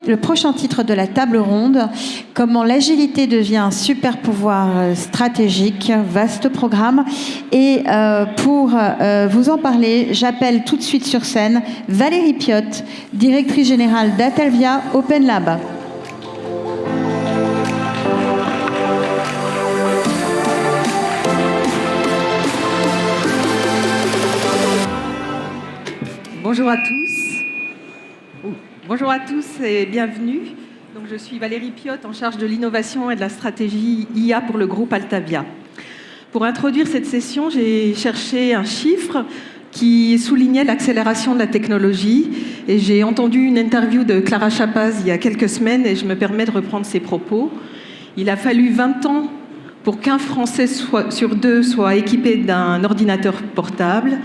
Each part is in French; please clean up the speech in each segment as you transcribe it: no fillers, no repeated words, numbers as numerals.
Le prochain titre de la table ronde, comment l'agilité devient un super pouvoir stratégique, vaste programme. Et pour vous en parler, j'appelle tout de suite sur scène Valérie Piotte, directrice générale d'Atalvia Open Lab. Bonjour à tous. Bonjour à tous et bienvenue. Donc, je suis Valérie Piotte, en charge de l'innovation et de la stratégie IA pour le groupe Altavia. Pour introduire cette session, j'ai cherché un chiffre qui soulignait l'accélération de la technologie et j'ai entendu une interview de Clara Chapaz il y a quelques semaines et je me permets de reprendre ses propos. Il a fallu 20 ans pour qu'un Français sur deux soit équipé d'un ordinateur portable.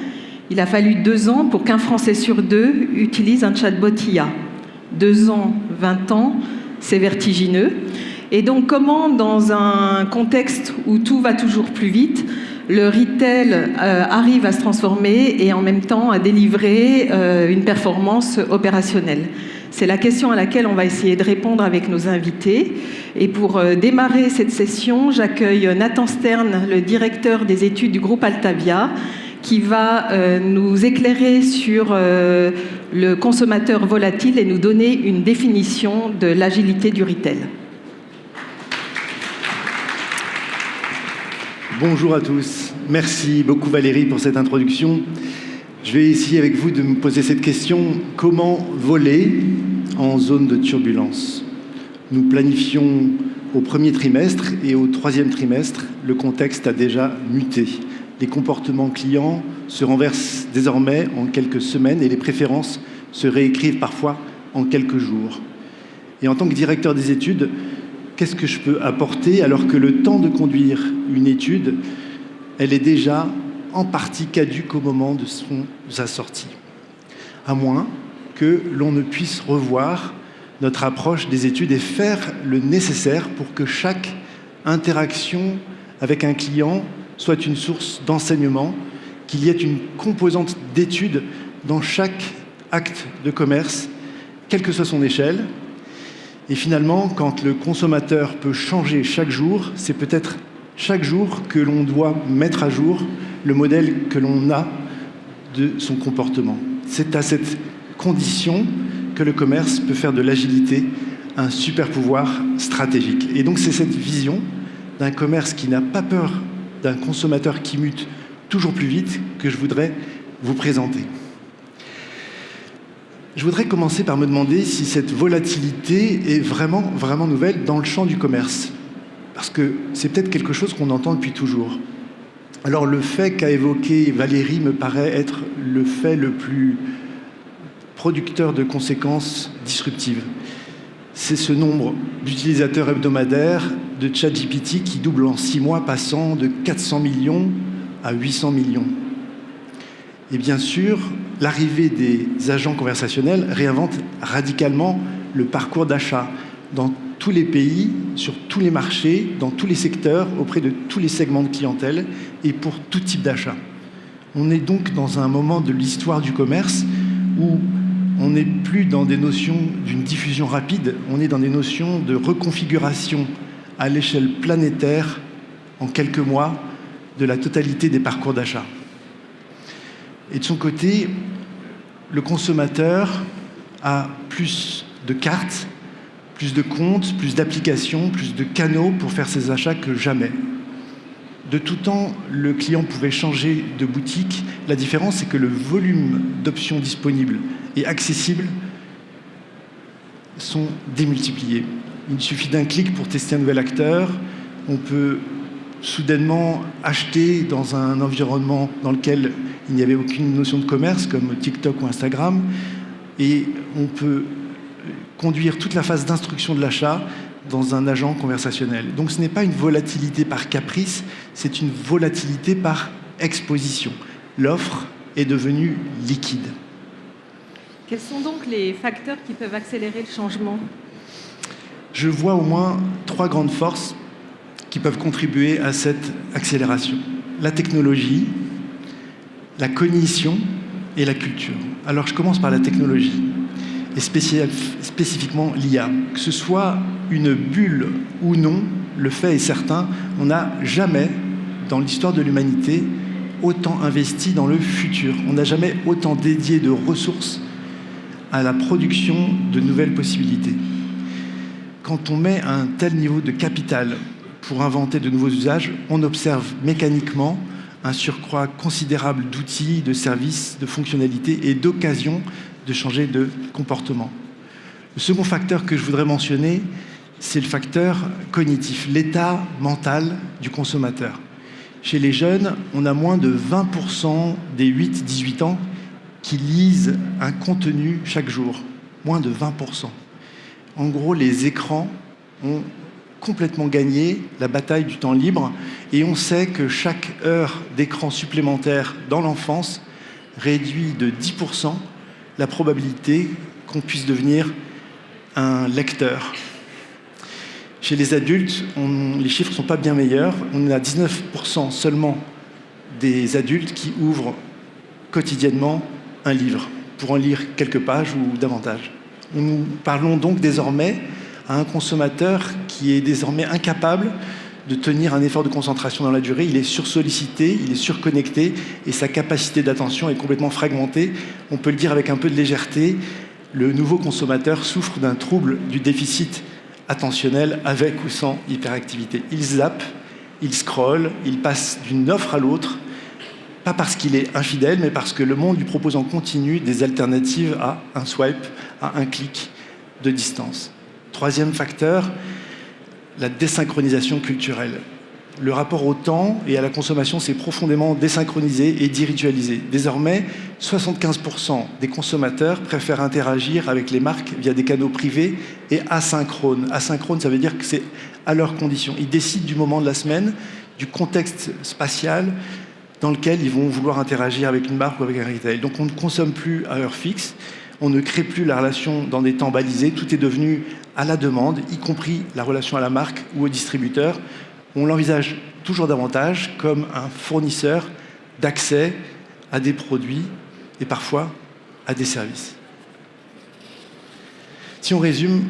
Il a fallu 2 ans pour qu'un Français sur 2 utilise un chatbot IA. 2 ans, 20 ans, c'est vertigineux. Et donc, comment, dans un contexte où tout va toujours plus vite, le retail arrive à se transformer et en même temps à délivrer une performance opérationnelle? C'est la question à laquelle on va essayer de répondre avec nos invités. Et pour démarrer cette session, j'accueille Nathan Stern, le directeur des études du groupe Altavia, qui va nous éclairer sur le consommateur volatile et nous donner une définition de l'agilité du retail. Bonjour à tous. Merci beaucoup Valérie pour cette introduction. Je vais essayer avec vous de me poser cette question. Comment voler en zone de turbulence? Nous planifions au premier trimestre et au troisième trimestre. Le contexte a déjà muté. Les comportements clients se renversent désormais en quelques semaines et les préférences se réécrivent parfois en quelques jours. Et en tant que directeur des études, qu'est-ce que je peux apporter alors que le temps de conduire une étude, elle est déjà en partie caduque au moment de sa sortie? À moins que l'on ne puisse revoir notre approche des études et faire le nécessaire pour que chaque interaction avec un client soit une source d'enseignement, qu'il y ait une composante d'étude dans chaque acte de commerce, quelle que soit son échelle. Et finalement, quand le consommateur peut changer chaque jour, c'est peut-être chaque jour que l'on doit mettre à jour le modèle que l'on a de son comportement. C'est à cette condition que le commerce peut faire de l'agilité un super pouvoir stratégique. Et donc c'est cette vision d'un commerce qui n'a pas peur d'un consommateur qui mute toujours plus vite que je voudrais vous présenter. Je voudrais commencer par me demander si cette volatilité est vraiment nouvelle dans le champ du commerce. Parce que c'est peut-être quelque chose qu'on entend depuis toujours. Alors le fait qu'a évoqué Valérie me paraît être le fait le plus producteur de conséquences disruptives. C'est ce nombre d'utilisateurs hebdomadaires de ChatGPT qui double en 6 mois, passant de 400 millions à 800 millions. Et bien sûr, l'arrivée des agents conversationnels réinvente radicalement le parcours d'achat dans tous les pays, sur tous les marchés, dans tous les secteurs, auprès de tous les segments de clientèle et pour tout type d'achat. On est donc dans un moment de l'histoire du commerce où on n'est plus dans des notions d'une diffusion rapide, on est dans des notions de reconfiguration à l'échelle planétaire, en quelques mois, de la totalité des parcours d'achat. Et de son côté, le consommateur a plus de cartes, plus de comptes, plus d'applications, plus de canaux pour faire ses achats que jamais. De tout temps, le client pouvait changer de boutique. La différence, c'est que le volume d'options disponibles et accessibles sont démultipliés. Il suffit d'un clic pour tester un nouvel acteur. On peut soudainement acheter dans un environnement dans lequel il n'y avait aucune notion de commerce, comme TikTok ou Instagram. Et on peut conduire toute la phase d'instruction de l'achat dans un agent conversationnel. Donc ce n'est pas une volatilité par caprice, c'est une volatilité par exposition. L'offre est devenue liquide. Quels sont donc les facteurs qui peuvent accélérer le changement? Je vois au moins 3 grandes forces qui peuvent contribuer à cette accélération. La technologie, la cognition et la culture. Alors je commence par la technologie. et spécifiquement l'IA. Que ce soit une bulle ou non, le fait est certain, on n'a jamais, dans l'histoire de l'humanité, autant investi dans le futur. On n'a jamais autant dédié de ressources à la production de nouvelles possibilités. Quand on met un tel niveau de capital pour inventer de nouveaux usages, on observe mécaniquement un surcroît considérable d'outils, de services, de fonctionnalités et d'occasions de changer de comportement. Le second facteur que je voudrais mentionner, c'est le facteur cognitif, l'état mental du consommateur. Chez les jeunes, on a moins de 20% des 8-18 ans qui lisent un contenu chaque jour. Moins de 20%. En gros, les écrans ont complètement gagné la bataille du temps libre et on sait que chaque heure d'écran supplémentaire dans l'enfance réduit de 10% la probabilité qu'on puisse devenir un lecteur. Chez les adultes, les chiffres ne sont pas bien meilleurs. On a 19% seulement des adultes qui ouvrent quotidiennement un livre pour en lire quelques pages ou davantage. Nous parlons donc désormais à un consommateur qui est désormais incapable de tenir un effort de concentration dans la durée. Il est sursollicité, il est surconnecté et sa capacité d'attention est complètement fragmentée. On peut le dire avec un peu de légèreté, le nouveau consommateur souffre d'un trouble du déficit attentionnel avec ou sans hyperactivité. Il zappe, il scrolle, il passe d'une offre à l'autre, pas parce qu'il est infidèle, mais parce que le monde lui propose en continu des alternatives à un swipe, à un clic de distance. Troisième facteur, la désynchronisation culturelle. Le rapport au temps et à la consommation s'est profondément désynchronisé et déritualisé. Désormais, 75% des consommateurs préfèrent interagir avec les marques via des canaux privés et asynchrones. Asynchrone, ça veut dire que c'est à leurs conditions. Ils décident du moment de la semaine, du contexte spatial dans lequel ils vont vouloir interagir avec une marque ou avec un retail. Donc on ne consomme plus à heure fixe, on ne crée plus la relation dans des temps balisés, tout est devenu à la demande, y compris la relation à la marque ou au distributeur. On l'envisage toujours davantage comme un fournisseur d'accès à des produits et parfois à des services. Si on résume,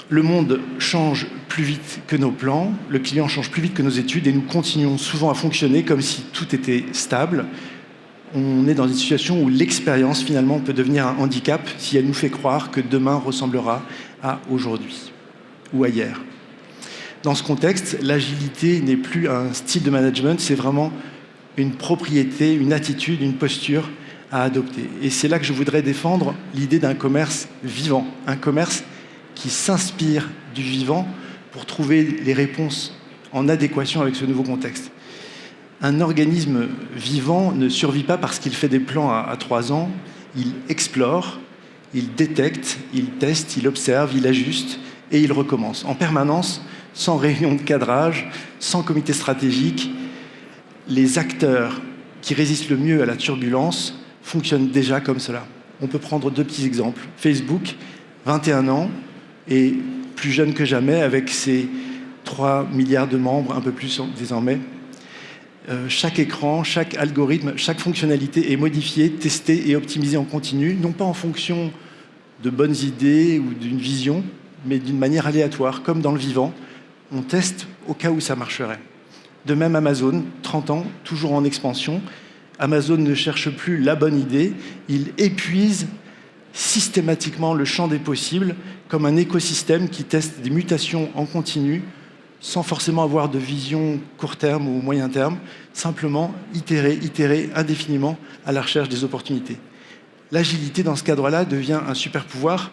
le monde change plus vite que nos plans, le client change plus vite que nos études et nous continuons souvent à fonctionner comme si tout était stable. On est dans une situation où l'expérience finalement peut devenir un handicap si elle nous fait croire que demain ressemblera à aujourd'hui ou à hier. Dans ce contexte, l'agilité n'est plus un style de management, c'est vraiment une propriété, une attitude, une posture à adopter. Et c'est là que je voudrais défendre l'idée d'un commerce vivant, un commerce qui s'inspire du vivant pour trouver les réponses en adéquation avec ce nouveau contexte. Un organisme vivant ne survit pas parce qu'il fait des plans à 3 ans, il explore, il détecte, il teste, il observe, il ajuste et il recommence. En permanence, sans réunion de cadrage, sans comité stratégique, les acteurs qui résistent le mieux à la turbulence fonctionnent déjà comme cela. On peut prendre 2 petits exemples. Facebook, 21 ans, et plus jeune que jamais, avec ses 3 milliards de membres, un peu plus désormais. Chaque écran, chaque algorithme, chaque fonctionnalité est modifiée, testée et optimisée en continu, non pas en fonction de bonnes idées ou d'une vision, mais d'une manière aléatoire, comme dans le vivant. On teste au cas où ça marcherait. De même, Amazon, 30 ans, toujours en expansion. Amazon ne cherche plus la bonne idée, il épuise systématiquement le champ des possibles comme un écosystème qui teste des mutations en continu sans forcément avoir de vision court terme ou moyen terme, simplement itérer indéfiniment à la recherche des opportunités. L'agilité dans ce cadre-là devient un super pouvoir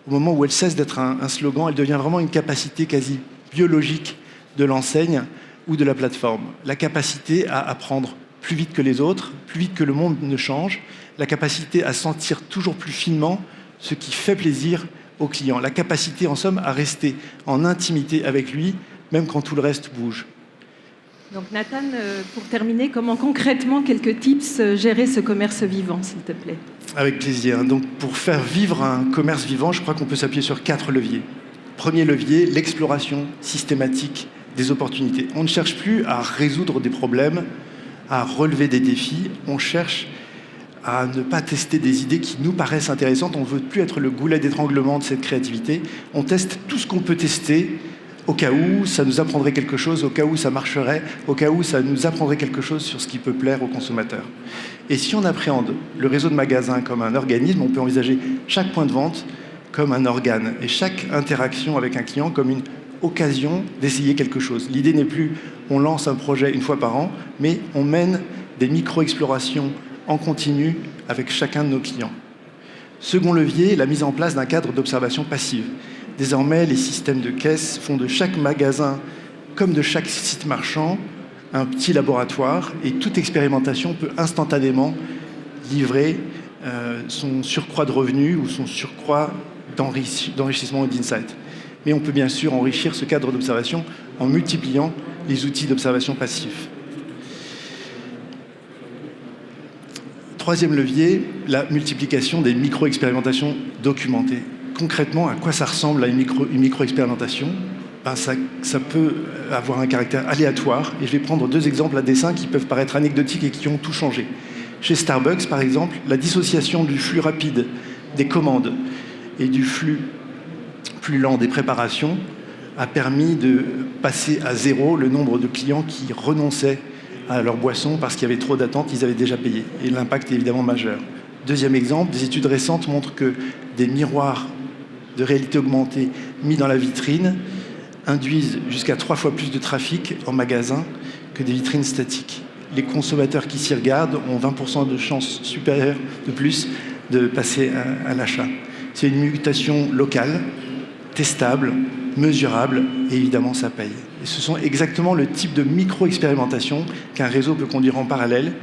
au moment où elle cesse d'être un slogan, elle devient vraiment une capacité quasi biologique de l'enseigne ou de la plateforme. La capacité à apprendre plus vite que les autres, plus vite que le monde ne change, la capacité à sentir toujours plus finement ce qui fait plaisir au client, la capacité en somme à rester en intimité avec lui, même quand tout le reste bouge. Donc Nathan, pour terminer, comment concrètement, quelques tips, gérer ce commerce vivant, s'il te plaît? Avec plaisir. Donc pour faire vivre un commerce vivant, je crois qu'on peut s'appuyer sur 4 leviers. Premier levier, l'exploration systématique des opportunités. On ne cherche plus à résoudre des problèmes, à relever des défis, on cherche à ne pas tester des idées qui nous paraissent intéressantes. On ne veut plus être le goulet d'étranglement de cette créativité. On teste tout ce qu'on peut tester au cas où ça nous apprendrait quelque chose, au cas où ça marcherait, au cas où ça nous apprendrait quelque chose sur ce qui peut plaire aux consommateurs. Et si on appréhende le réseau de magasins comme un organisme, on peut envisager chaque point de vente comme un organe et chaque interaction avec un client comme une occasion d'essayer quelque chose. L'idée n'est plus on lance un projet une fois par an, mais on mène des micro-explorations en continu avec chacun de nos clients. Second levier, la mise en place d'un cadre d'observation passive. Désormais, les systèmes de caisse font de chaque magasin, comme de chaque site marchand, un petit laboratoire, et toute expérimentation peut instantanément livrer son surcroît de revenus ou son surcroît d'enrichissement ou d'insight. Mais on peut bien sûr enrichir ce cadre d'observation en multipliant les outils d'observation passifs. Troisième levier, la multiplication des micro-expérimentations documentées. Concrètement, à quoi ça ressemble à une micro-expérimentation ? Ça peut avoir un caractère aléatoire, et je vais prendre 2 exemples à dessin qui peuvent paraître anecdotiques et qui ont tout changé. Chez Starbucks, par exemple, la dissociation du flux rapide des commandes et du flux plus lent des préparations a permis de passer à 0 le nombre de clients qui renonçaient à leur boisson parce qu'il y avait trop d'attentes, ils avaient déjà payé. Et l'impact est évidemment majeur. Deuxième exemple, des études récentes montrent que des miroirs de réalité augmentée mis dans la vitrine induisent jusqu'à 3 fois plus de trafic en magasin que des vitrines statiques. Les consommateurs qui s'y regardent ont 20% de chances supérieures de plus de passer à l'achat. C'est une mutation locale, testable, mesurable, et évidemment ça paye. Et ce sont exactement le type de micro-expérimentation qu'un réseau peut conduire en parallèle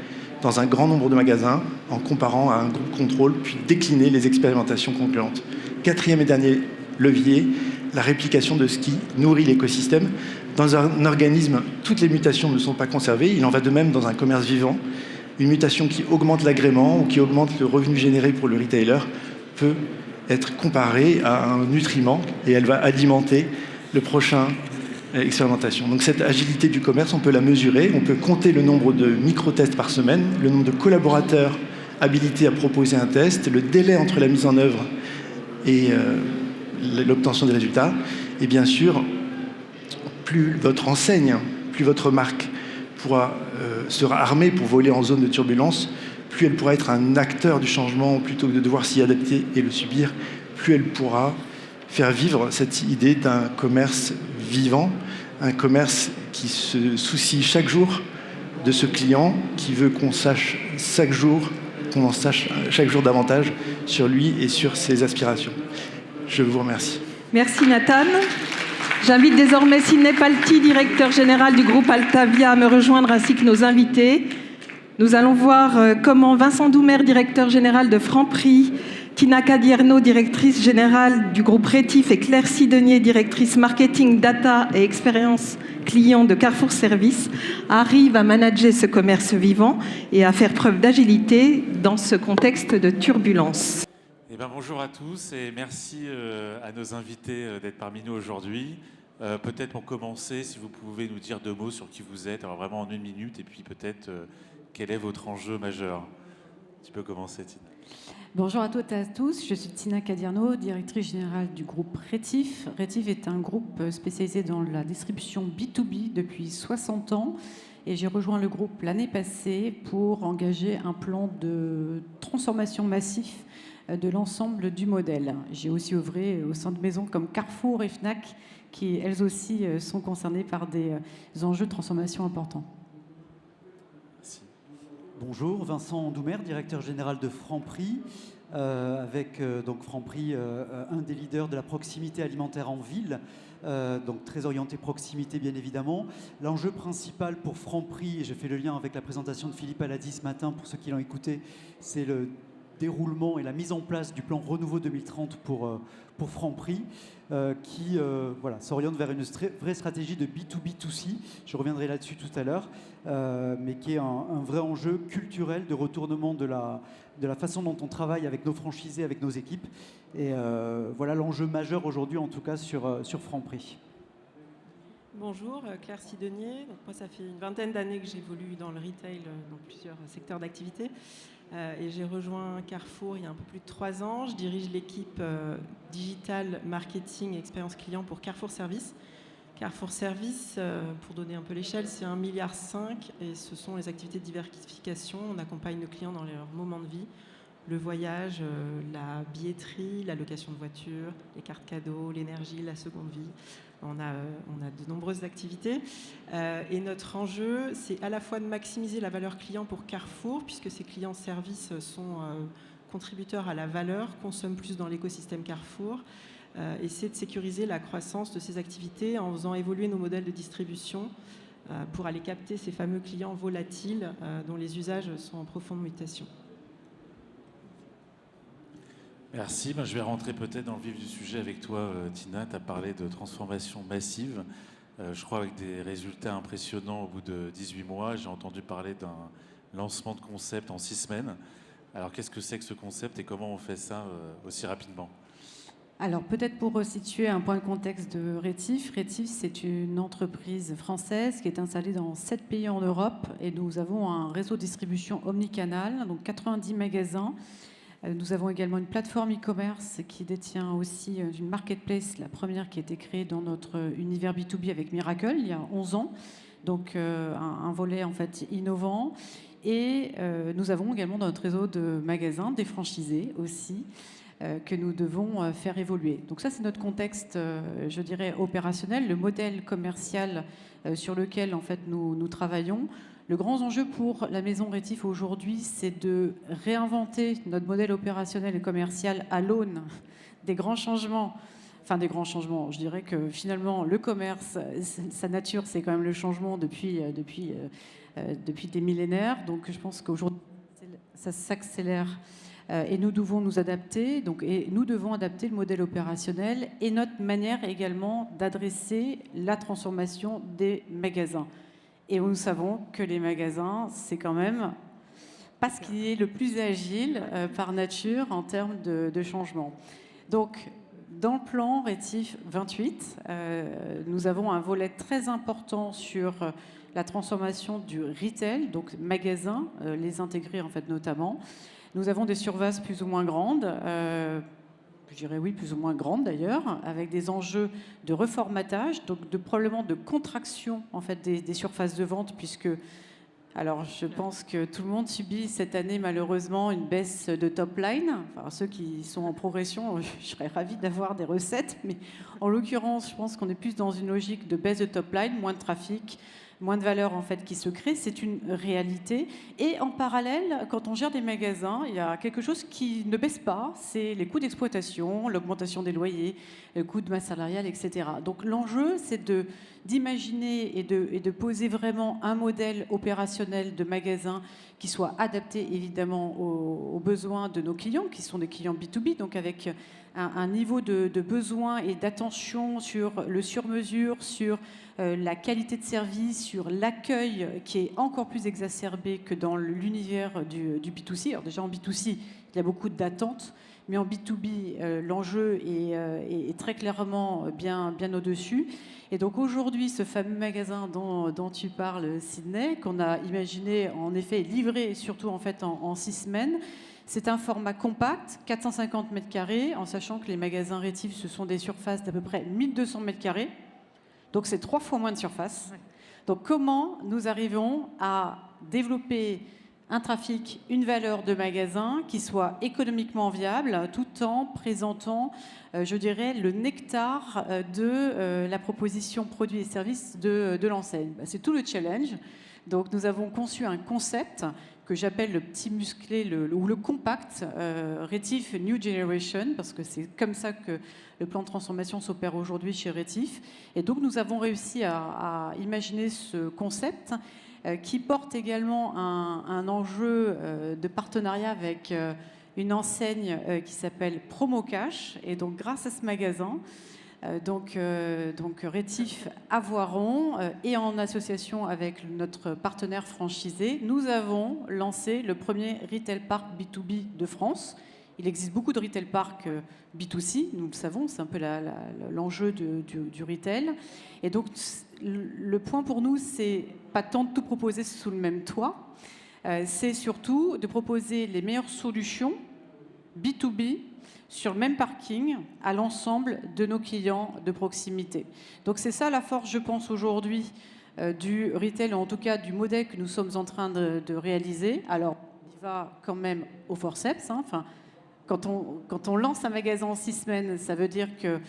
dans un grand nombre de magasins en comparant à un groupe contrôle, puis décliner les expérimentations concurrentes. 4e et dernier levier, la réplication de ce qui nourrit l'écosystème. Dans un organisme, toutes les mutations ne sont pas conservées. Il en va de même dans un commerce vivant. Une mutation qui augmente l'agrément ou qui augmente le revenu généré pour le retailer peut être comparée à un nutriment et elle va alimenter le prochain expérimentation. Donc cette agilité du commerce, on peut la mesurer, on peut compter le nombre de micro-tests par semaine, le nombre de collaborateurs habilités à proposer un test, le délai entre la mise en œuvre et l'obtention des résultats. Et bien sûr, plus votre enseigne, plus votre marque sera armée pour voler en zone de turbulence, plus elle pourra être un acteur du changement plutôt que de devoir s'y adapter et le subir, plus elle pourra faire vivre cette idée d'un commerce vivant, un commerce qui se soucie chaque jour de ce client, qui veut qu'on sache chaque jour, qu'on en sache chaque jour davantage sur lui et sur ses aspirations. Je vous remercie. Merci Nathan. J'invite désormais Sidney Palti, directeur général du groupe Altavia, à me rejoindre ainsi que nos invités. Nous allons voir comment Vincent Doumer, directeur général de Franprix, Tina Cadierno, directrice générale du groupe Rétif, et Claire Sidonier, directrice marketing, data et expérience client de Carrefour Service, arrivent à manager ce commerce vivant et à faire preuve d'agilité dans ce contexte de turbulence. Bonjour à tous et merci à nos invités d'être parmi nous aujourd'hui. Peut-être pour commencer, si vous pouvez nous dire 2 mots sur qui vous êtes, alors vraiment en 1 minute, et puis peut-être quel est votre enjeu majeur. Tu peux commencer, Tina. Bonjour à toutes et à tous, je suis Tina Cadierno, directrice générale du groupe Rétif. Rétif est un groupe spécialisé dans la distribution B2B depuis 60 ans et j'ai rejoint le groupe l'année passée pour engager un plan de transformation massif de l'ensemble du modèle. J'ai aussi œuvré au sein de maisons comme Carrefour et Fnac qui, elles aussi, sont concernées par des enjeux de transformation importants. Bonjour, Vincent Doumer, directeur général de Franprix, avec donc Franprix, un des leaders de la proximité alimentaire en ville, donc très orienté proximité bien évidemment. L'enjeu principal pour Franprix, et je fais le lien avec la présentation de Philippe Aladi ce matin pour ceux qui l'ont écouté, c'est le déroulement et la mise en place du plan Renouveau 2030 pour Franprix, qui s'oriente vers une vraie stratégie de B2B2C. Je reviendrai là-dessus tout à l'heure, mais qui est un vrai enjeu culturel de retournement de la façon dont on travaille avec nos franchisés, avec nos équipes. Et voilà l'enjeu majeur aujourd'hui, en tout cas, sur Franprix. Bonjour, Claire Sidonier. Donc moi, ça fait une 20aine d'années que j'évolue dans le retail, dans plusieurs secteurs d'activité. et j'ai rejoint Carrefour il y a un peu plus de 3 ans. Je dirige l'équipe digital, marketing et expérience client pour Carrefour Service. Carrefour Service, pour donner un peu l'échelle, c'est 1,5 milliard et ce sont les activités de diversification. On accompagne nos clients dans leurs moments de vie, le voyage, la billetterie, la location de voiture, les cartes cadeaux, l'énergie, la seconde vie. On a de nombreuses activités et notre enjeu, c'est à la fois de maximiser la valeur client pour Carrefour, puisque ces clients services sont contributeurs à la valeur, consomment plus dans l'écosystème Carrefour, et c'est de sécuriser la croissance de ces activités en faisant évoluer nos modèles de distribution pour aller capter ces fameux clients volatiles dont les usages sont en profonde mutation. Merci. Je vais rentrer peut-être dans le vif du sujet avec toi, Tina. Tu as parlé de transformation massive. Je crois avec des résultats impressionnants au bout de 18 mois. J'ai entendu parler d'un lancement de concept en 6 semaines. Alors, qu'est-ce que c'est que ce concept et comment on fait ça aussi rapidement ? Alors peut-être pour resituer un point de contexte de Rétif. Rétif, c'est une entreprise française qui est installée dans 7 pays en Europe et nous avons un réseau de distribution omnicanal, donc 90 magasins. Nous avons également une plateforme e-commerce qui détient aussi une marketplace, la première qui a été créée dans notre univers B2B avec Miracle il y a 11 ans. Donc un volet en fait innovant. Et nous avons également dans notre réseau de magasins des franchisés aussi que nous devons faire évoluer. Donc ça, c'est notre contexte, je dirais, opérationnel, le modèle commercial sur lequel en fait nous travaillons. Le grand enjeu pour la maison Rétif aujourd'hui, c'est de réinventer notre modèle opérationnel et commercial à l'aune des grands changements. Enfin, des grands changements. Je dirais que finalement, le commerce, sa nature, c'est quand même le changement depuis des millénaires. Donc, je pense qu'aujourd'hui, ça s'accélère et nous devons nous adapter. Donc, et nous devons adapter le modèle opérationnel et notre manière également d'adresser la transformation des magasins. Et nous savons que les magasins, c'est quand même pas ce qui est le plus agile par nature en termes de changement. Donc, dans le plan Rétif 28, nous avons un volet très important sur la transformation du retail, donc magasins, les intégrer en fait notamment. Nous avons des surfaces plus ou moins grandes, je dirais oui, plus ou moins grandes d'ailleurs, avec des enjeux de reformatage, donc probablement de contraction en fait des surfaces de vente, puisque alors je pense que tout le monde subit cette année malheureusement une baisse de top line. Enfin, ceux qui sont en progression, je serais ravie d'avoir des recettes, mais en l'occurrence, je pense qu'on est plus dans une logique de baisse de top line, moins de trafic, moins de valeur en fait qui se crée, c'est une réalité. Et en parallèle, quand on gère des magasins, il y a quelque chose qui ne baisse pas, c'est les coûts d'exploitation, l'augmentation des loyers, le coût de masse salariale, etc. Donc l'enjeu, c'est d'imaginer et de poser vraiment un modèle opérationnel de magasin qui soit adapté évidemment aux besoins de nos clients, qui sont des clients B2B, donc avec un niveau de besoin et d'attention sur le sur-mesure, sur la qualité de service, sur l'accueil qui est encore plus exacerbé que dans l'univers du B2C. Alors déjà en B2C, il y a beaucoup d'attentes, mais en B2B, l'enjeu est très clairement bien au-dessus. Et donc aujourd'hui, ce fameux magasin dont tu parles, Sydney, qu'on a imaginé en effet livré surtout en fait en 6 semaines, c'est un format compact, 450 mètres carrés, en sachant que les magasins Rétif, ce sont des surfaces d'à peu près 1200 mètres carrés. Donc c'est 3 fois moins de surface. Ouais. Donc comment nous arrivons à développer un trafic, une valeur de magasin qui soit économiquement viable, tout en présentant, je dirais, le nectar de la proposition produits et services de l'enseigne. C'est tout le challenge. Donc nous avons conçu un concept que j'appelle le petit musclé ou le compact Rétif New Generation, parce que c'est comme ça que le plan de transformation s'opère aujourd'hui chez Rétif. Et donc nous avons réussi à imaginer ce concept qui porte également un enjeu de partenariat avec une enseigne qui s'appelle Promocash. Et donc grâce à ce magasin, donc Rétif à Voiron et en association avec notre partenaire franchisé, nous avons lancé le premier retail park B2B de France. Il existe beaucoup de retail park B2C, nous le savons, c'est un peu l'enjeu du retail. Et donc le point pour nous, c'est pas tant de tout proposer sous le même toit, c'est surtout de proposer les meilleures solutions B2B sur le même parking à l'ensemble de nos clients de proximité. Donc c'est ça la force, je pense, aujourd'hui du retail, en tout cas du modèle que nous sommes en train de réaliser. Alors, il va quand même au forceps. Enfin, quand on lance un magasin en 6 semaines, ça veut dire que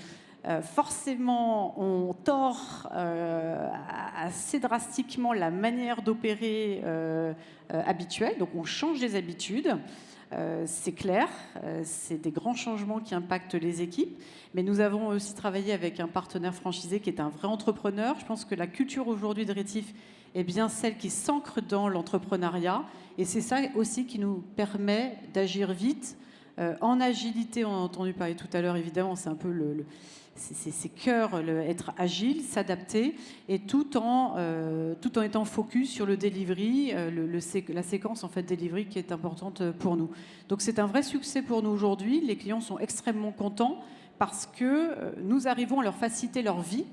forcément, on tord assez drastiquement la manière d'opérer habituelle. Donc, on change les habitudes. C'est clair, c'est des grands changements qui impactent les équipes, mais nous avons aussi travaillé avec un partenaire franchisé qui est un vrai entrepreneur. Je pense que la culture aujourd'hui de Rétif est bien celle qui s'ancre dans l'entrepreneuriat, et c'est ça aussi qui nous permet d'agir vite, en agilité. On a entendu parler tout à l'heure, évidemment, c'est un peu c'est cœur, être agile, s'adapter, et tout en étant focus sur le delivery, la séquence en fait delivery qui est importante pour nous. Donc c'est un vrai succès pour nous aujourd'hui. Les clients sont extrêmement contents parce que nous arrivons à leur faciliter leur vie.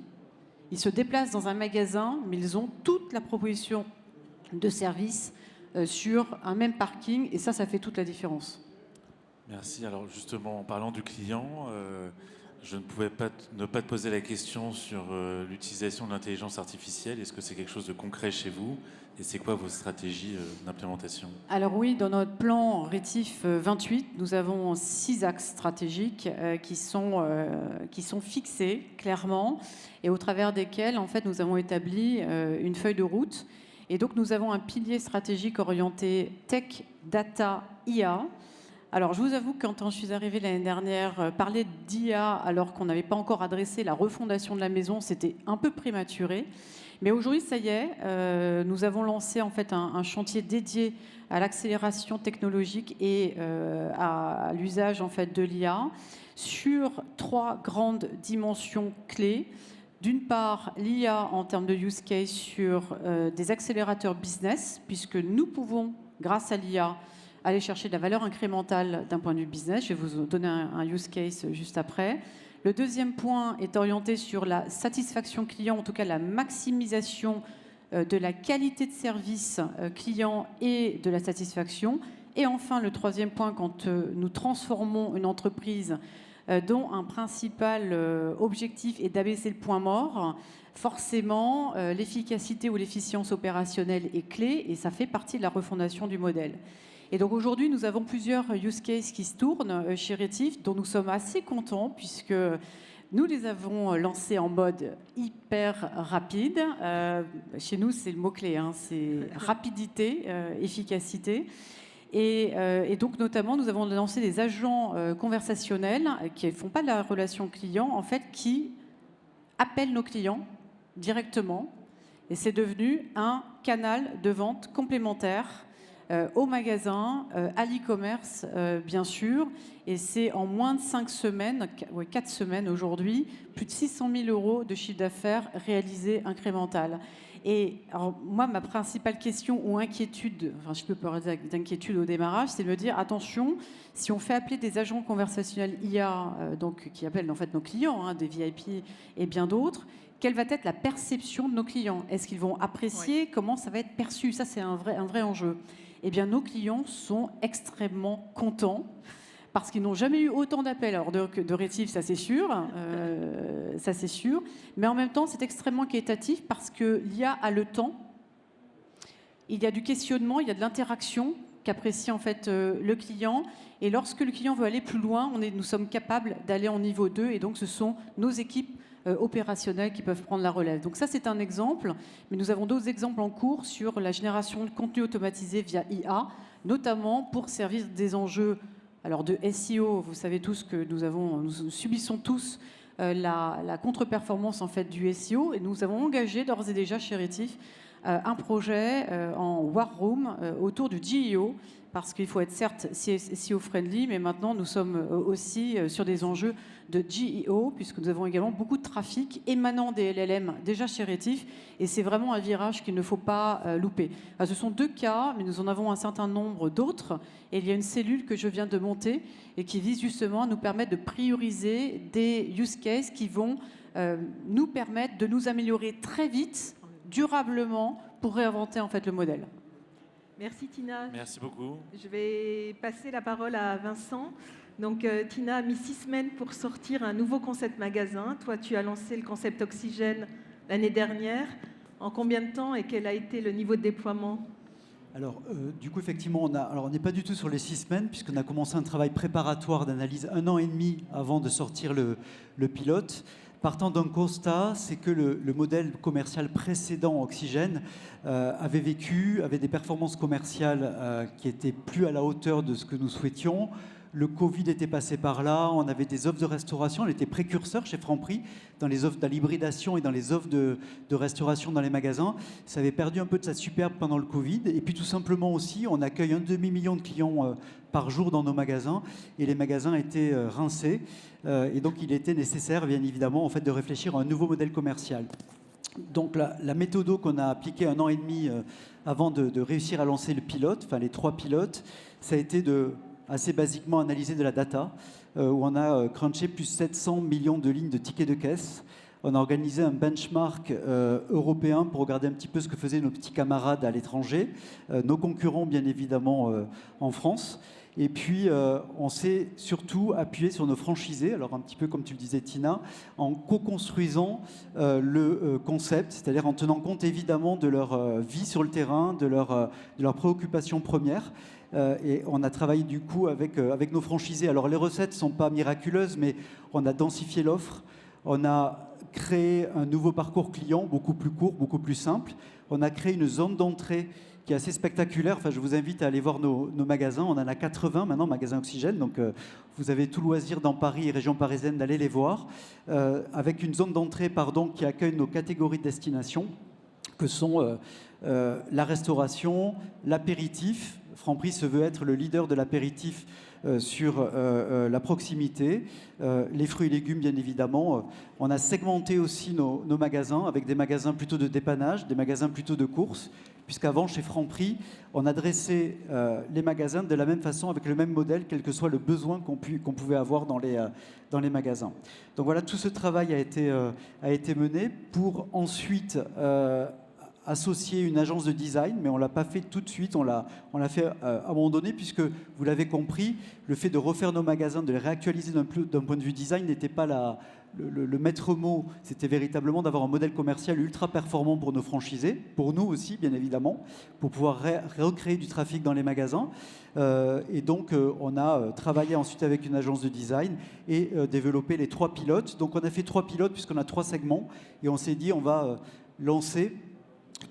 Ils se déplacent dans un magasin, mais ils ont toute la proposition de service sur un même parking, et ça fait toute la différence. Merci. Alors justement, en parlant du client, je ne pouvais pas ne pas te poser la question sur l'utilisation de l'intelligence artificielle. Est-ce que c'est quelque chose de concret chez vous? Et c'est quoi vos stratégies d'implémentation? Alors oui, dans notre plan Rétif 28, nous avons 6 axes stratégiques qui sont fixés clairement, et au travers desquels en fait, nous avons établi une feuille de route. Et donc nous avons un pilier stratégique orienté tech, data, IA. Alors, je vous avoue que quand je suis arrivée l'année dernière, parler d'IA alors qu'on n'avait pas encore adressé la refondation de la maison, c'était un peu prématuré. Mais aujourd'hui, ça y est, nous avons lancé en fait un chantier dédié à l'accélération technologique et à l'usage en fait de l'IA sur 3 grandes dimensions clés. D'une part, l'IA en termes de use case sur des accélérateurs business, puisque nous pouvons, grâce à l'IA, aller chercher de la valeur incrémentale d'un point de vue business. Je vais vous donner un use case juste après. Le deuxième point est orienté sur la satisfaction client, en tout cas la maximisation de la qualité de service client et de la satisfaction. Et enfin, le troisième point, quand nous transformons une entreprise dont un principal objectif est d'abaisser le point mort, forcément, l'efficacité ou l'efficience opérationnelle est clé, et ça fait partie de la refondation du modèle. Et donc aujourd'hui, nous avons plusieurs use cases qui se tournent chez Rétif, dont nous sommes assez contents, puisque nous les avons lancés en mode hyper rapide. Chez nous, c'est le mot-clé, hein, c'est rapidité, efficacité. Et donc, notamment, nous avons lancé des agents conversationnels qui ne font pas de la relation client, en fait, qui appellent nos clients directement. Et c'est devenu un canal de vente complémentaire au magasin, à l'e-commerce, bien sûr. Et c'est en moins de 5 semaines, 4 semaines aujourd'hui, plus de 600 000 € de chiffre d'affaires réalisé incrémental. Et alors, moi, ma principale question ou inquiétude, enfin je peux parler d'inquiétude au démarrage, c'est de me dire, attention, si on fait appeler des agents conversationnels IA, donc, qui appellent en fait nos clients, hein, des VIP et bien d'autres, quelle va être la perception de nos clients? Est-ce qu'ils vont apprécier? Comment ça va être perçu? Ça, c'est un vrai enjeu. Eh bien, nos clients sont extrêmement contents parce qu'ils n'ont jamais eu autant d'appels. Alors, de Rétif, ça c'est sûr, mais en même temps, c'est extrêmement qualitatif parce que l'IA a le temps, il y a du questionnement, il y a de l'interaction qu'apprécie en fait le client. Et lorsque le client veut aller plus loin, nous sommes capables d'aller en niveau 2, et donc ce sont nos équipes opérationnels qui peuvent prendre la relève. Donc ça, c'est un exemple, mais nous avons d'autres exemples en cours sur la génération de contenu automatisé via IA, notamment pour servir des enjeux alors de SEO. Vous savez tous que nous subissons tous la contre-performance en fait du SEO, et nous avons engagé d'ores et déjà chez Rétif un projet en War Room autour du GEO, parce qu'il faut être certes SEO-friendly, mais maintenant nous sommes aussi sur des enjeux de GEO, puisque nous avons également beaucoup de trafic émanant des LLM déjà chez Rétif, et c'est vraiment un virage qu'il ne faut pas louper. Alors, ce sont 2 cas, mais nous en avons un certain nombre d'autres, et il y a une cellule que je viens de monter et qui vise justement à nous permettre de prioriser des use cases qui vont nous permettre de nous améliorer très vite, durablement, pour réinventer en fait le modèle. Merci Tina. Merci beaucoup. Je vais passer la parole à Vincent. Donc Tina a mis 6 semaines pour sortir un nouveau concept magasin. Toi, tu as lancé le concept Oxygène l'année dernière. En combien de temps et quel a été le niveau de déploiement ? Alors, du coup, effectivement, on n'est pas du tout sur les 6 semaines, puisqu'on a commencé un travail préparatoire d'analyse 1 an et demi avant de sortir le pilote. Partant d'un constat, c'est que le modèle commercial précédent, Oxygène, avait des performances commerciales qui étaient plus à la hauteur de ce que nous souhaitions. Le Covid était passé par là, on avait des offres de restauration, on était précurseurs chez Franprix dans les offres de l'hybridation et dans les offres de restauration dans les magasins. Ça avait perdu un peu de sa superbe pendant le Covid. Et puis tout simplement aussi, on accueille 1,5 million de clients par jour dans nos magasins et les magasins étaient rincés. Et donc il était nécessaire, bien évidemment, en fait, de réfléchir à un nouveau modèle commercial. Donc la méthode qu'on a appliquée 1 an et demi avant de réussir à lancer le pilote, enfin les 3 pilotes, ça a été de assez basiquement analyser de la data, où on a crunché plus 700 millions de lignes de tickets de caisse. On a organisé un benchmark européen pour regarder un petit peu ce que faisaient nos petits camarades à l'étranger, nos concurrents bien évidemment en France. Et puis, on s'est surtout appuyé sur nos franchisés, alors un petit peu comme tu le disais Tina, en co-construisant le concept, c'est-à-dire en tenant compte évidemment de leur vie sur le terrain, de leurs préoccupations premières. Et on a travaillé du coup avec nos franchisés. Alors les recettes ne sont pas miraculeuses, mais on a densifié l'offre, on a créé un nouveau parcours client beaucoup plus court, beaucoup plus simple. On a créé une zone d'entrée qui est assez spectaculaire. Enfin, je vous invite à aller voir nos magasins. On en a 80 maintenant, magasins Oxygène. Donc, vous avez tout loisir dans Paris et région parisienne d'aller les voir. Avec une zone d'entrée qui accueille nos catégories de destination, que sont la restauration, l'apéritif. Franprix se veut être le leader de l'apéritif sur la proximité, les fruits et légumes bien évidemment. On a segmenté aussi nos magasins avec des magasins plutôt de dépannage, des magasins plutôt de courses, puisqu'avant chez Franprix, on adressait les magasins de la même façon, avec le même modèle, quel que soit le besoin qu'on pouvait avoir dans les magasins. Donc voilà, tout ce travail a été mené pour ensuite associer une agence de design, mais on ne l'a pas fait tout de suite, on l'a fait à un moment donné, puisque vous l'avez compris, le fait de refaire nos magasins, de les réactualiser d'un point de vue design n'était pas le maître mot, c'était véritablement d'avoir un modèle commercial ultra performant pour nos franchisés, pour nous aussi bien évidemment, pour pouvoir recréer du trafic dans les magasins. Et donc on a travaillé ensuite avec une agence de design et développé les 3 pilotes. Donc on a fait 3 pilotes puisqu'on a 3 segments et on s'est dit on va lancer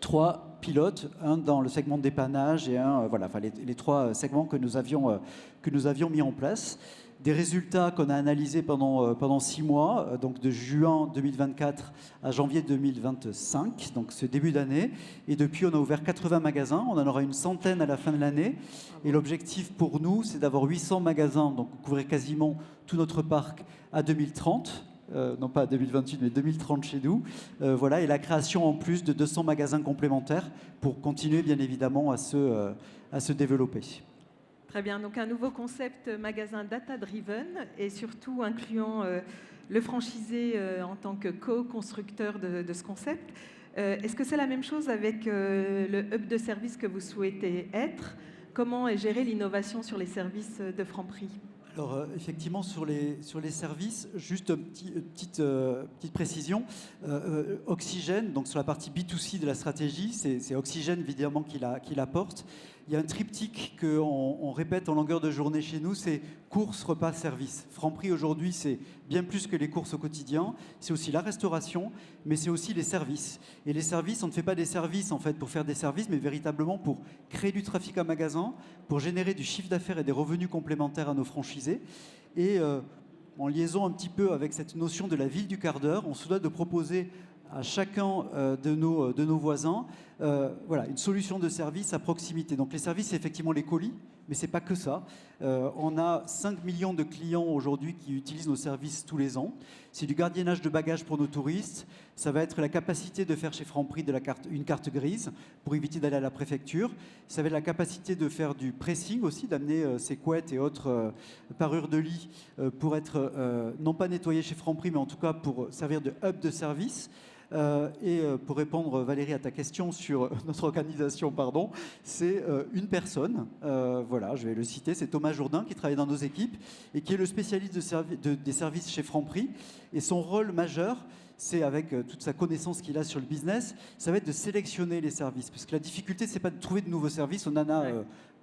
3 pilotes, un dans le segment de dépannage et un, les 3 segments que nous avions mis en place. Des résultats qu'on a analysés pendant 6 mois, donc de juin 2024 à janvier 2025, donc ce début d'année. Et depuis, on a ouvert 80 magasins, on en aura une centaine à la fin de l'année. Et l'objectif pour nous, c'est d'avoir 800 magasins, donc couvrir quasiment tout notre parc à 2030. Non pas 2028 mais 2030 chez nous, et la création en plus de 200 magasins complémentaires pour continuer bien évidemment à se développer. Très bien, donc un nouveau concept magasin data-driven et surtout incluant le franchisé en tant que co-constructeur de ce concept. Est-ce que c'est la même chose avec le hub de service que vous souhaitez être ? Comment est gérée l'innovation sur les services de Franprix ? Alors effectivement sur les services, juste une petite précision, Oxygène, donc sur la partie B2C de la stratégie, c'est Oxygène évidemment qui l'apporte. Il y a un triptyque qu'on répète en longueur de journée chez nous, c'est courses, repas, services. Franprix aujourd'hui, c'est bien plus que les courses au quotidien, c'est aussi la restauration, mais c'est aussi les services. Et les services, on ne fait pas des services en fait pour faire des services, mais véritablement pour créer du trafic à magasin, pour générer du chiffre d'affaires et des revenus complémentaires à nos franchisés. Et en liaison un petit peu avec cette notion de la ville du quart d'heure, on se doit de proposer à chacun de nos voisins une solution de service à proximité. Donc les services, c'est effectivement les colis, mais ce n'est pas que ça. On a 5 millions de clients aujourd'hui qui utilisent nos services tous les ans. C'est du gardiennage de bagages pour nos touristes. Ça va être la capacité de faire chez Franprix une carte grise pour éviter d'aller à la préfecture. Ça va être la capacité de faire du pressing aussi, d'amener ses couettes et autres parures de lit pour être non pas nettoyées chez Franprix, mais en tout cas pour servir de hub de service. Pour répondre, Valérie, à ta question sur notre organisation, c'est une personne, voilà, je vais le citer, c'est Thomas Jourdain qui travaille dans nos équipes et qui est le spécialiste des services chez Franprix. Et son rôle majeur, c'est avec toute sa connaissance qu'il a sur le business, ça va être de sélectionner les services. Parce que la difficulté, c'est pas de trouver de nouveaux services, on en a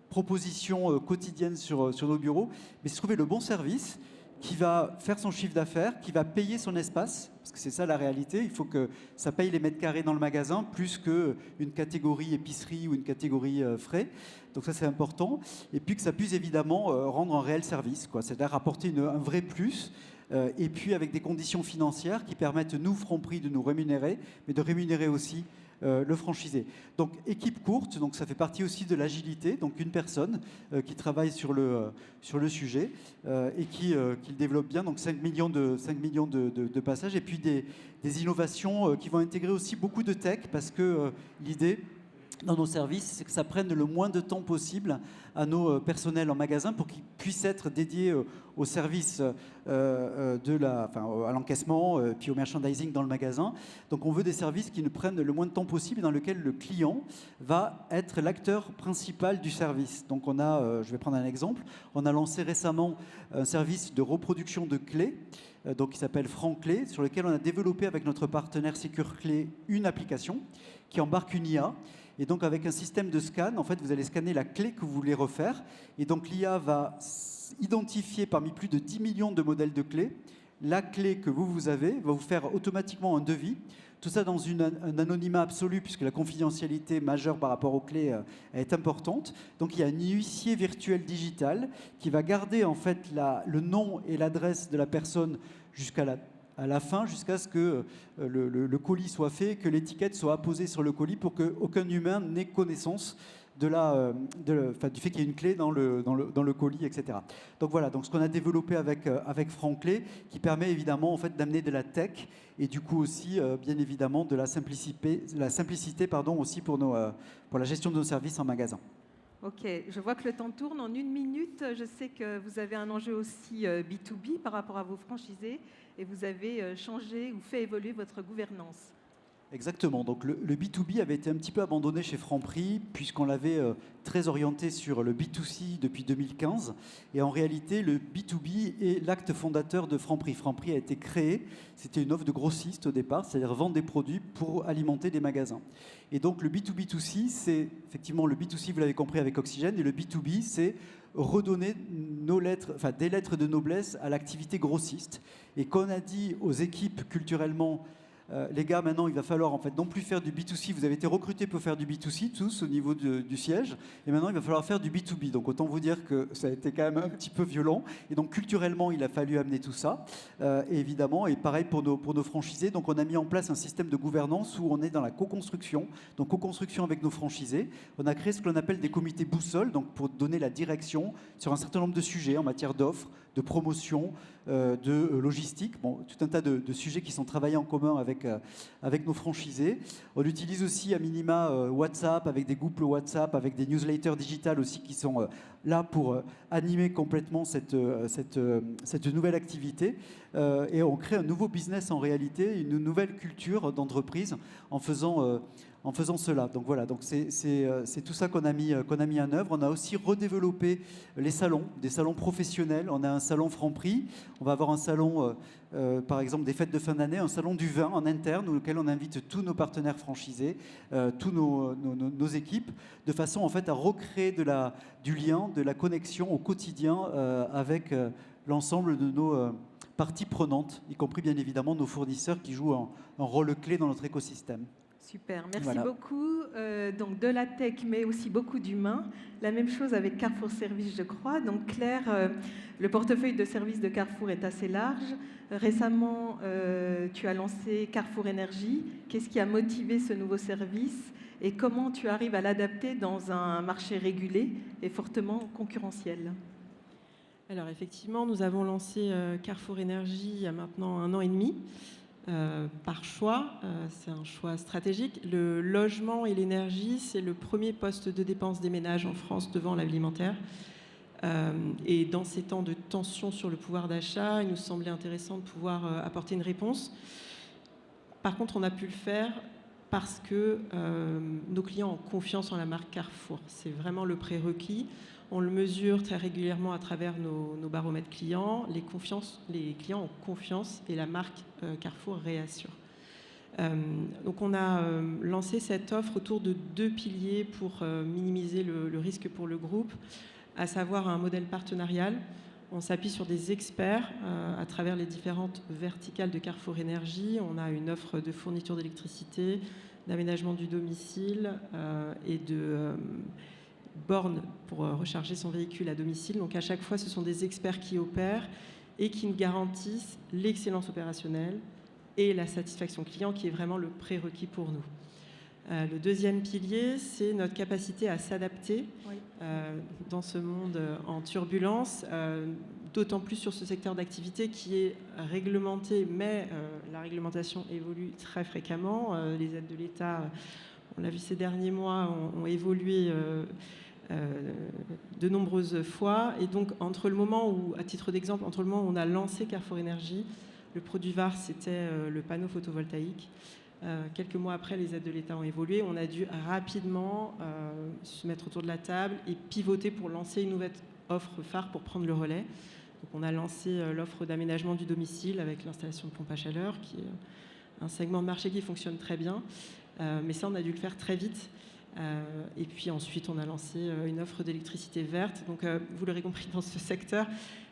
propositions quotidiennes sur nos bureaux, mais c'est trouver le bon service qui va faire son chiffre d'affaires, qui va payer son espace, parce que c'est ça la réalité, il faut que ça paye les mètres carrés dans le magasin, plus qu'une catégorie épicerie ou une catégorie frais. Donc ça, c'est important. Et puis que ça puisse évidemment rendre un réel service, quoi. C'est-à-dire apporter un vrai plus, et puis avec des conditions financières qui permettent, nous, Franprix, de nous rémunérer, mais de rémunérer aussi le franchisé. Donc équipe courte, donc ça fait partie aussi de l'agilité, donc une personne qui travaille sur le sujet et qui le développe bien, donc 5 millions de passages, et puis des innovations qui vont intégrer aussi beaucoup de tech, parce que l'idée dans nos services, c'est que ça prenne le moins de temps possible à nos personnels en magasin pour qu'ils puissent être dédiés au service à l'encaissement, puis au merchandising dans le magasin. Donc on veut des services qui ne prennent le moins de temps possible et dans lesquels le client va être l'acteur principal du service. Donc je vais prendre un exemple, on a lancé récemment un service de reproduction de clés, donc qui s'appelle FrancClé, sur lequel on a développé avec notre partenaire SecureClé une application qui embarque une IA. Et donc avec un système de scan, en fait, vous allez scanner la clé que vous voulez refaire. Et donc l'IA va identifier parmi plus de 10 millions de modèles de clés la clé que vous avez, va vous faire automatiquement un devis. Tout ça dans un anonymat absolu, puisque la confidentialité majeure par rapport aux clés est importante. Donc il y a un huissier virtuel digital qui va garder en fait le nom et l'adresse de la personne jusqu'à la fin, jusqu'à ce que le colis soit fait, que l'étiquette soit apposée sur le colis pour qu'aucun humain n'ait connaissance du fait qu'il y ait une clé dans le colis, etc. Donc voilà, donc ce qu'on a développé avec FrancClé, qui permet évidemment en fait, d'amener de la tech et du coup aussi, bien évidemment, de la simplicité aussi pour la gestion de nos services en magasin. Ok, je vois que le temps tourne. En 1 minute, je sais que vous avez un enjeu aussi B2B par rapport à vos franchisés et vous avez changé ou fait évoluer votre gouvernance. Exactement. Donc le B2B avait été un petit peu abandonné chez Franprix puisqu'on l'avait très orienté sur le B2C depuis 2015. Et en réalité, le B2B est l'acte fondateur de Franprix. Franprix a été créé, c'était une offre de grossiste au départ, c'est-à-dire vendre des produits pour alimenter des magasins. Et donc le B2B2C, c'est effectivement le B2C, vous l'avez compris avec Oxygène, et le B2B, c'est redonner des lettres de noblesse à l'activité grossiste. Et qu'on a dit aux équipes culturellement, les gars, maintenant, il va falloir en fait non plus faire du B2C. Vous avez été recrutés pour faire du B2C, tous, au niveau du siège. Et maintenant, il va falloir faire du B2B. Donc, autant vous dire que ça a été quand même un petit peu violent. Et donc, culturellement, il a fallu amener tout ça. Et évidemment, et pareil pour nos franchisés. Donc, on a mis en place un système de gouvernance où on est dans la co-construction. Donc, co-construction avec nos franchisés. On a créé ce que l'on appelle des comités boussoles, donc pour donner la direction sur un certain nombre de sujets en matière d'offres, de promotion, de logistique. Bon, tout un tas de sujets qui sont travaillés en commun avec nos franchisés. On utilise aussi à minima WhatsApp, avec des groupes WhatsApp, avec des newsletters digitales aussi qui sont là pour animer complètement cette nouvelle activité. Et on crée un nouveau business en réalité, une nouvelle culture d'entreprise en faisant cela. Donc voilà, donc c'est tout ça qu'on a mis en œuvre. On a aussi redéveloppé les salons, des salons professionnels. On a un salon Franprix. On va avoir un salon, par exemple, des fêtes de fin d'année, un salon du vin en interne, auquel on invite tous nos partenaires franchisés, tous nos équipes, de façon en fait à recréer du lien, de la connexion au quotidien avec l'ensemble de nos parties prenantes, y compris bien évidemment nos fournisseurs qui jouent un rôle clé dans notre écosystème. Super, merci Voilà. beaucoup. Donc de la tech, mais aussi beaucoup d'humains. La même chose avec Carrefour Service, je crois. Donc Claire, le portefeuille de services de Carrefour est assez large. Récemment, tu as lancé Carrefour Énergie. Qu'est-ce qui a motivé ce nouveau service et comment tu arrives à l'adapter dans un marché régulé et fortement concurrentiel ? Alors effectivement, nous avons lancé Carrefour Énergie il y a maintenant 1 an et demi. Par choix, c'est un choix stratégique. Le logement et l'énergie, c'est le premier poste de dépense des ménages en France devant l'alimentaire. Et dans ces temps de tension sur le pouvoir d'achat, il nous semblait intéressant de pouvoir apporter une réponse. Par contre, on a pu le faire parce que nos clients ont confiance en la marque Carrefour. C'est vraiment le prérequis. On le mesure très régulièrement à travers nos baromètres clients. Les clients ont confiance et la marque Carrefour réassure. Donc on a lancé cette offre autour de 2 piliers pour minimiser le risque pour le groupe, à savoir un modèle partenarial. On s'appuie sur des experts à travers les différentes verticales de Carrefour Énergie. On a une offre de fourniture d'électricité, d'aménagement du domicile et de bornes pour recharger son véhicule à domicile. Donc à chaque fois, ce sont des experts qui opèrent et qui nous garantissent l'excellence opérationnelle et la satisfaction client, qui est vraiment le prérequis pour nous. Le deuxième pilier, c'est notre capacité à s'adapter dans ce monde en turbulence, d'autant plus sur ce secteur d'activité qui est réglementé, mais la réglementation évolue très fréquemment. Les aides de l'État, on l'a vu ces derniers mois, ont évolué de nombreuses fois. Et donc, entre le moment où, à titre d'exemple, entre le moment où on a lancé Carrefour Énergie, le produit VAR, c'était le panneau photovoltaïque. Quelques mois après, les aides de l'État ont évolué. On a dû rapidement se mettre autour de la table et pivoter pour lancer une nouvelle offre phare pour prendre le relais. Donc, on a lancé l'offre d'aménagement du domicile avec l'installation de pompes à chaleur, qui est un segment de marché qui fonctionne très bien. Mais ça, on a dû le faire très vite. Et puis ensuite, on a lancé une offre d'électricité verte. Donc, vous l'aurez compris, dans ce secteur,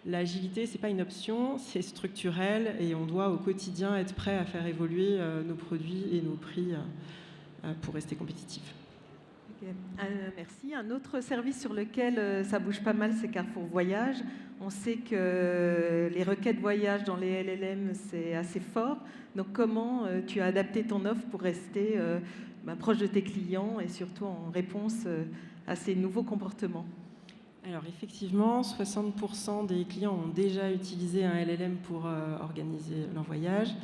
l'agilité, ce n'est pas une option, c'est structurel et on doit au quotidien être prêt à faire évoluer nos produits et nos prix pour rester compétitifs. Okay. Merci. Un autre service sur lequel ça bouge pas mal, c'est Carrefour Voyage. On sait que les requêtes voyage dans les LLM, c'est assez fort. Donc, comment tu as adapté ton offre pour rester proche de tes clients et surtout en réponse à ces nouveaux comportements? Alors effectivement, 60% des clients ont déjà utilisé un LLM pour organiser leur voyage.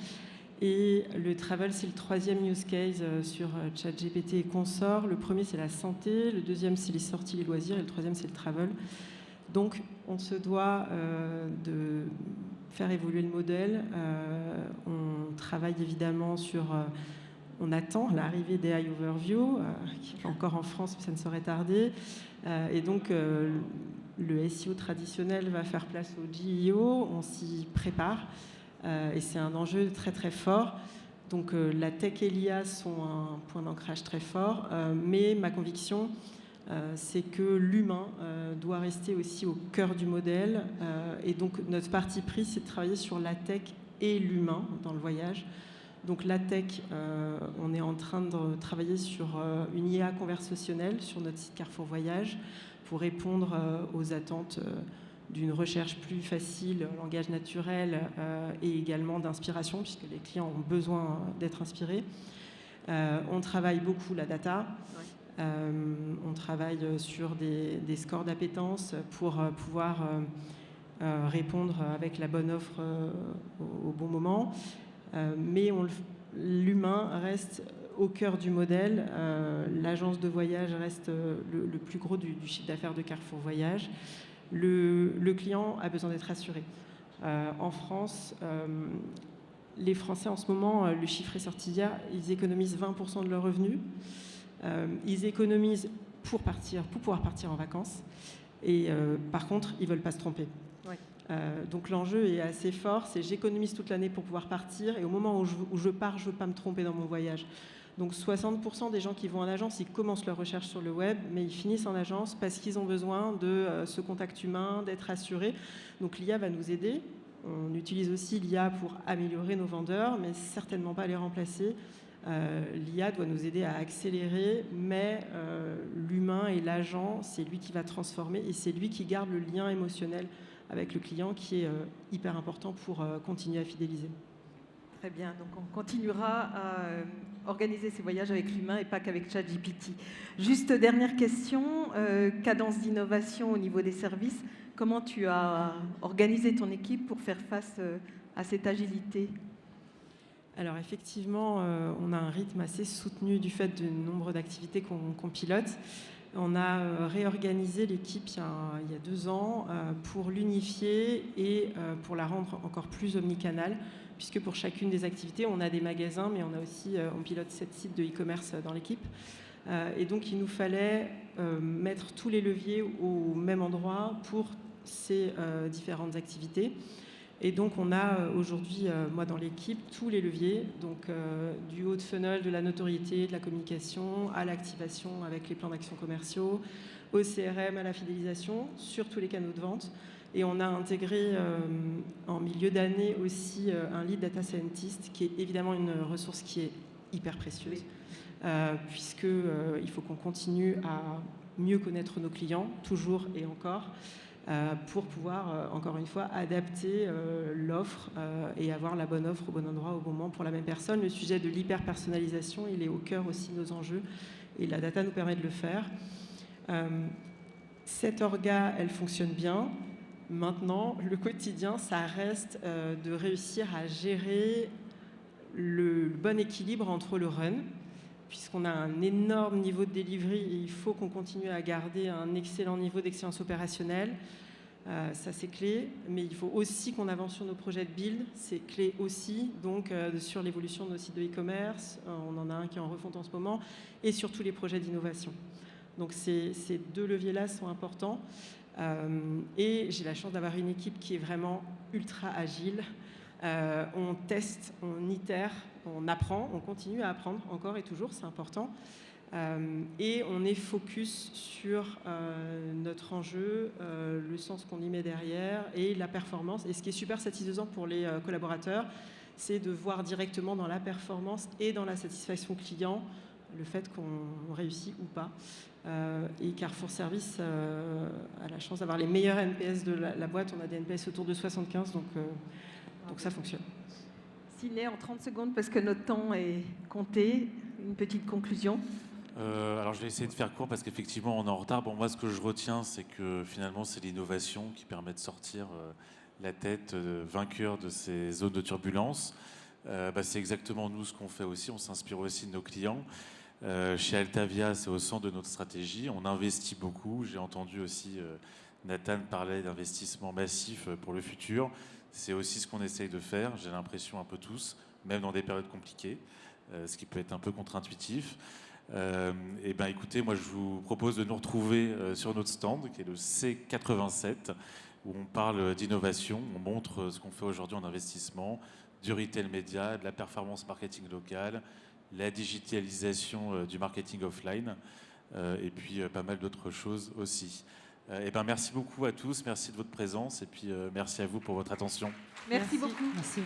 Et le travel, c'est le 3e use case sur ChatGPT et consorts. Le premier, c'est la santé. Le deuxième, c'est les sorties, les loisirs. Et le troisième, c'est le travel. Donc, on se doit de faire évoluer le modèle. On travaille évidemment sur... on attend l'arrivée des AI Overview, qui est encore en France, mais ça ne saurait tarder. Et donc, le SEO traditionnel va faire place au GEO. On s'y prépare. Et c'est un enjeu très très fort. Donc la tech et l'IA sont un point d'ancrage très fort, mais ma conviction, c'est que l'humain doit rester aussi au cœur du modèle. Et donc notre parti pris, c'est de travailler sur la tech et l'humain dans le voyage. Donc la tech, on est en train de travailler sur une IA conversationnelle sur notre site Carrefour Voyage pour répondre aux attentes d'une recherche plus facile, langage naturel et également d'inspiration, puisque les clients ont besoin d'être inspirés. On travaille beaucoup la data. On travaille sur des scores d'appétence pour pouvoir répondre avec la bonne offre au bon moment. Mais l'humain reste au cœur du modèle. L'agence de voyage reste le plus gros du chiffre d'affaires de Carrefour Voyage. Le client a besoin d'être rassuré. En France, les Français en ce moment, le chiffre est sorti hier, ils économisent 20% de leurs revenus. Ils économisent pour pouvoir partir en vacances. Et par contre, ils ne veulent pas se tromper. Ouais. Donc l'enjeu est assez fort, c'est j'économise toute l'année pour pouvoir partir et au moment où je pars, je ne veux pas me tromper dans mon voyage. Donc 60% des gens qui vont en agence, ils commencent leur recherche sur le web, mais ils finissent en agence parce qu'ils ont besoin de ce contact humain, d'être assurés. Donc l'IA va nous aider. On utilise aussi l'IA pour améliorer nos vendeurs, mais certainement pas les remplacer. L'IA doit nous aider à accélérer, mais l'humain et l'agent, c'est lui qui va transformer et c'est lui qui garde le lien émotionnel avec le client qui est hyper important pour continuer à fidéliser. Très bien, donc on continuera à organiser ces voyages avec l'humain et pas qu'avec ChatGPT. Juste dernière question, cadence d'innovation au niveau des services. Comment tu as organisé ton équipe pour faire face à cette agilité ? Alors effectivement, on a un rythme assez soutenu du fait du nombre d'activités qu'on pilote. On a réorganisé l'équipe il y a 2 ans pour l'unifier et pour la rendre encore plus omnicanale, puisque pour chacune des activités, on a des magasins, mais on pilote 7 sites de e-commerce dans l'équipe. Et donc, il nous fallait mettre tous les leviers au même endroit pour ces différentes activités. Et donc, on a aujourd'hui, moi dans l'équipe, tous les leviers, donc du haut de funnel, de la notoriété, de la communication, à l'activation avec les plans d'action commerciaux, au CRM, à la fidélisation, sur tous les canaux de vente. Et on a intégré en milieu d'année aussi un lead data scientist, qui est évidemment une ressource qui est hyper précieuse, puisqu'il faut qu'on continue à mieux connaître nos clients, toujours et encore, pour pouvoir, encore une fois, adapter l'offre et avoir la bonne offre au bon endroit, au bon moment pour la même personne. Le sujet de l'hyper-personnalisation, il est au cœur aussi de nos enjeux et la data nous permet de le faire. Cette orga, elle fonctionne bien. Maintenant, le quotidien, ça reste de réussir à gérer le bon équilibre entre le run, puisqu'on a un énorme niveau de delivery et il faut qu'on continue à garder un excellent niveau d'excellence opérationnelle. Ça, c'est clé. Mais il faut aussi qu'on avance sur nos projets de build. C'est clé aussi, donc, sur l'évolution de nos sites de e-commerce. On en a un qui est en refonte en ce moment. Et sur tous les projets d'innovation. Donc, ces 2 leviers-là sont importants. Et j'ai la chance d'avoir une équipe qui est vraiment ultra agile. On teste, on itère, on apprend, on continue à apprendre encore et toujours, c'est important. Et on est focus sur notre enjeu, le sens qu'on y met derrière et la performance. Et ce qui est super satisfaisant pour les collaborateurs, c'est de voir directement dans la performance et dans la satisfaction client le fait qu'on réussit ou pas. Et Carrefour Service a la chance d'avoir les meilleurs NPS de la boîte. On a des NPS autour de 75, donc ça fonctionne. Ciné, en 30 secondes, parce que notre temps est compté, une petite conclusion. Alors je vais essayer de faire court parce qu'effectivement on est en retard. Bon, moi ce que je retiens, c'est que finalement c'est l'innovation qui permet de sortir la tête vainqueur de ces zones de turbulence. C'est exactement nous ce qu'on fait aussi, on s'inspire aussi de nos clients. Chez Altavia, c'est au centre de notre stratégie, on investit beaucoup. J'ai entendu aussi Nathan parler d'investissement massif pour le futur. C'est aussi ce qu'on essaye de faire, j'ai l'impression un peu tous, même dans des périodes compliquées, ce qui peut être un peu contre-intuitif. Écoutez, moi je vous propose de nous retrouver sur notre stand, qui est le C87, où on parle d'innovation, on montre ce qu'on fait aujourd'hui en investissement, du retail média, de la performance marketing locale, la digitalisation du marketing offline, et puis pas mal d'autres choses aussi. Merci beaucoup à tous, merci de votre présence, et puis merci à vous pour votre attention. Merci beaucoup. Merci.